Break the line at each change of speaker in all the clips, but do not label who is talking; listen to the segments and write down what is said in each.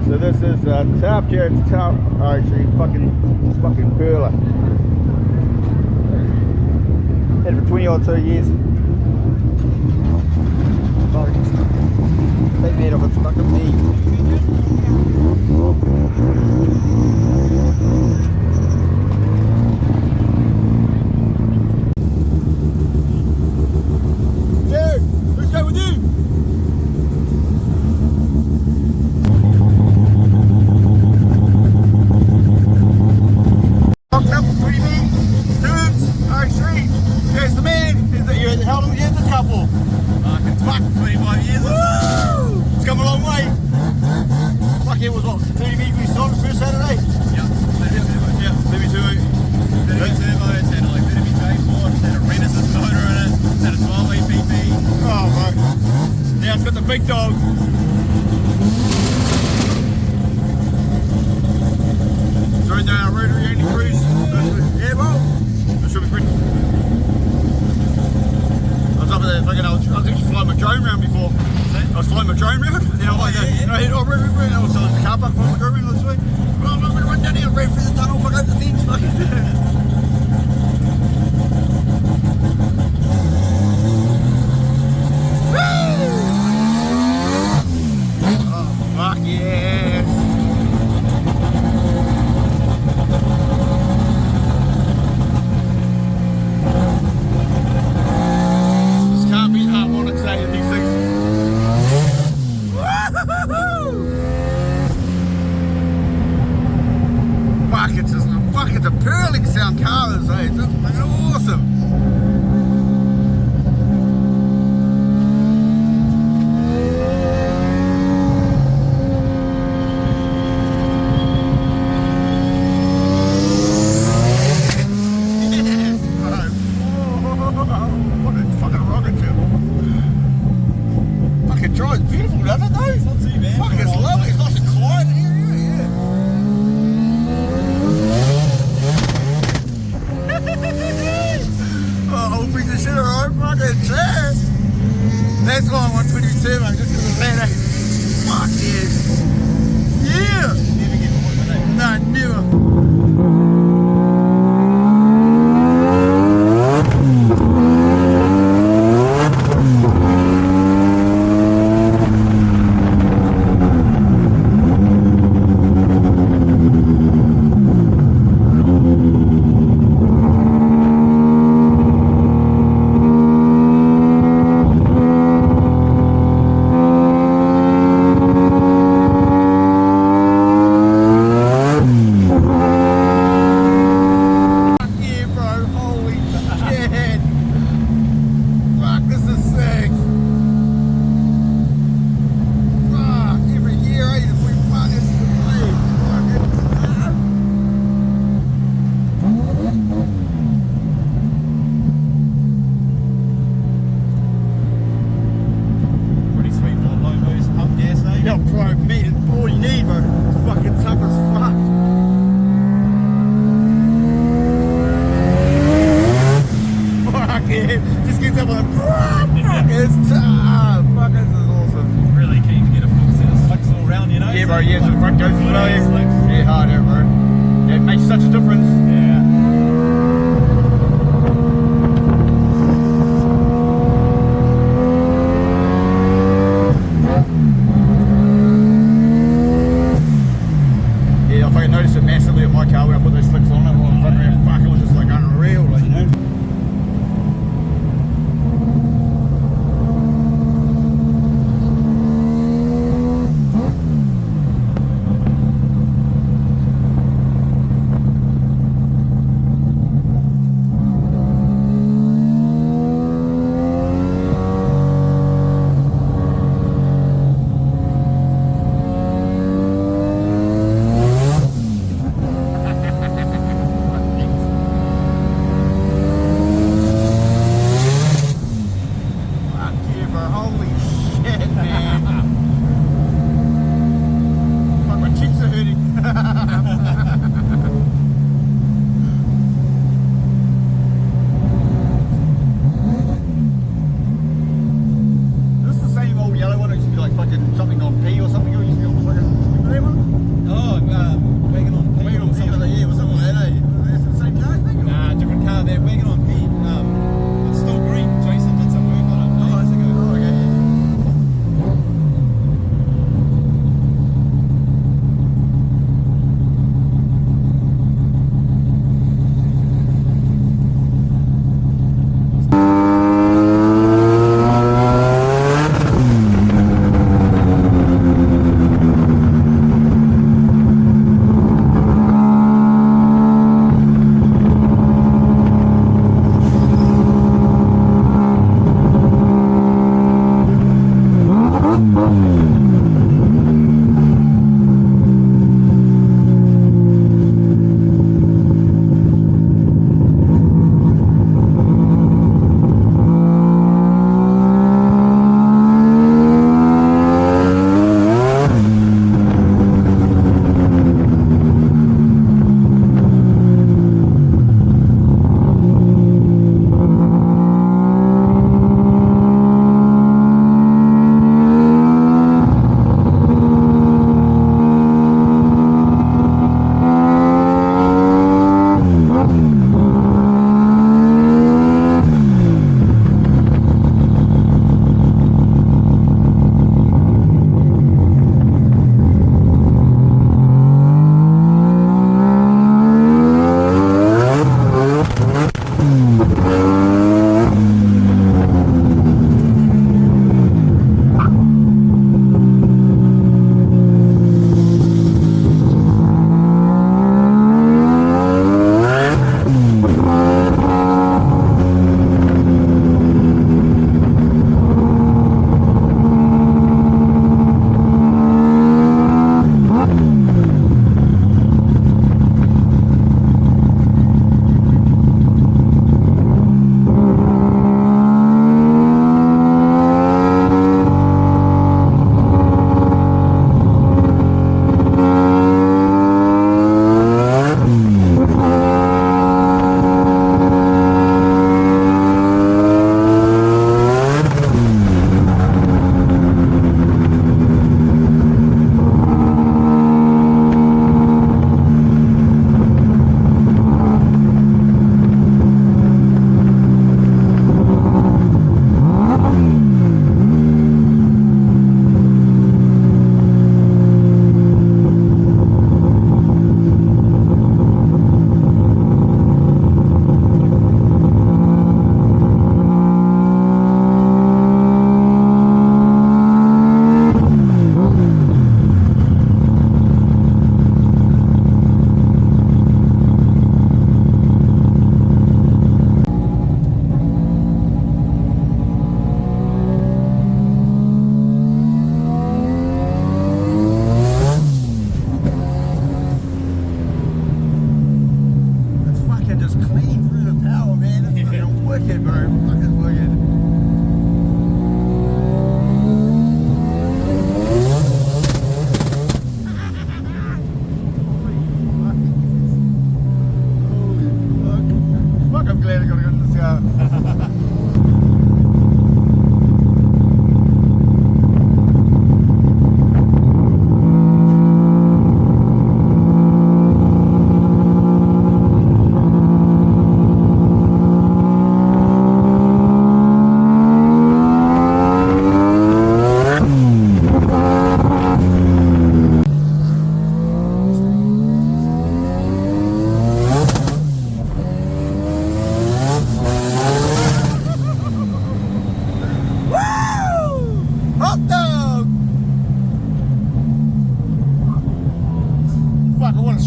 So this is top Jared's top rx3 fucking pearler. Had it for 20 odd 2 years. Take me off its fucking knee. Jared, let's go with you. Lokdup, 3B, dudes, rx3. There's the man. How long years this couple? Fucking 25 years. Woo! It's come a long way. Fuck, it was what? 30 we started first Saturday?
Yeah.
Yeah, 32.
30 turbo, it's had like 30 J4, it's had a Renaissance motor in it, it's had a 12 APP.
Oh, bro. Now it's got the big dog. So we're doing our rotary only cruise. Yeah, well, that should be pretty. I was up there thinking I was actually flying my drone around before. I was flying my drone around, and I was like, and I hit I was on the car park flying my drone around this way. Well, I'm going to run down here and ran through the tunnel, fuck over the fence, fucking. Fuck yes! This can't be harmonic today in these things. Fuck, it's a purling sound car this, eh? It's fucking awesome. It's beautiful, doesn't it though?
It's not too bad.
Fuck, it's lovely. It's nice and quiet in here, yeah. Oh, old piece of shit, alright, fucking shit. That's why I want 20 turbo, just because of that, eh? Fuck yes. Yeah!
Never get bored with it.
No, never. Just gets up on it's fuck, this is awesome.
Really keen to get a full set of slicks all around, you know?
Yeah, bro, yeah, so the front goes as well, yeah. Yeah, hard out, bro. Yeah, it makes such a difference.
Yeah.
Yeah, I fucking noticed it massively on my car when I put those slicks on it. Well, fuck, it was just like unreal, like, you know?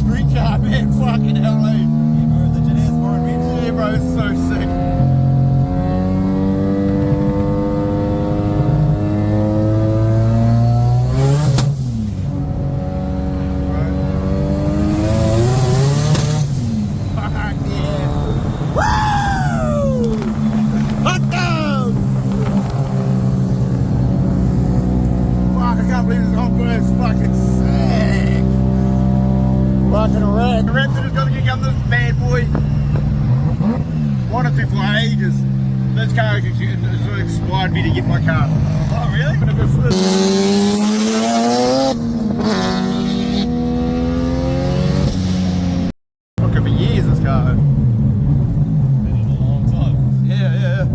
street car, man. Fucking hell, eh?
Yeah, bro, legit is foreign beach.
Yeah, bro, it's so sick. Ages. This car has inspired me to get my car.
Oh, really?
Looking for years, this car.
Been in a long time.
Yeah.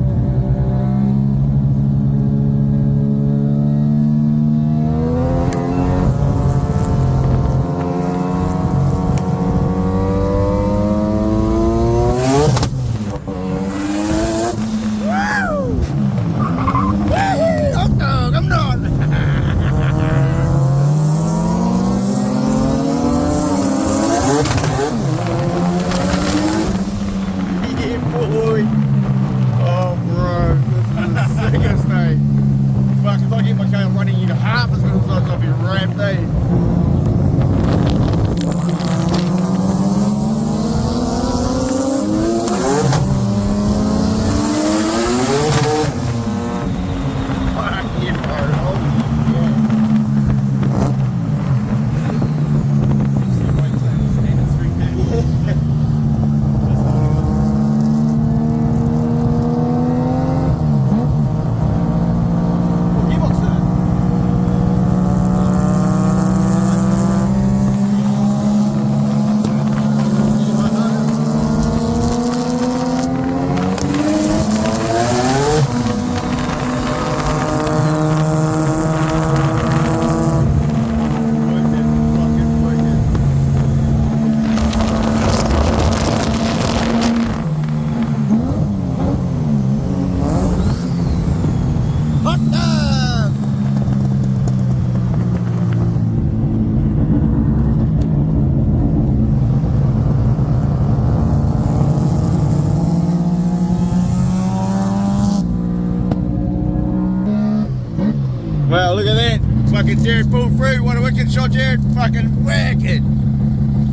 Wow, look at that. Fucking Jarod pulled through. What a wicked shot, Jarod. Fucking wicked.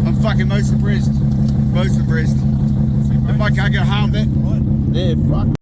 I'm fucking most impressed. Most impressed. If I can't get harmed that.
Right.
Yeah, fuck.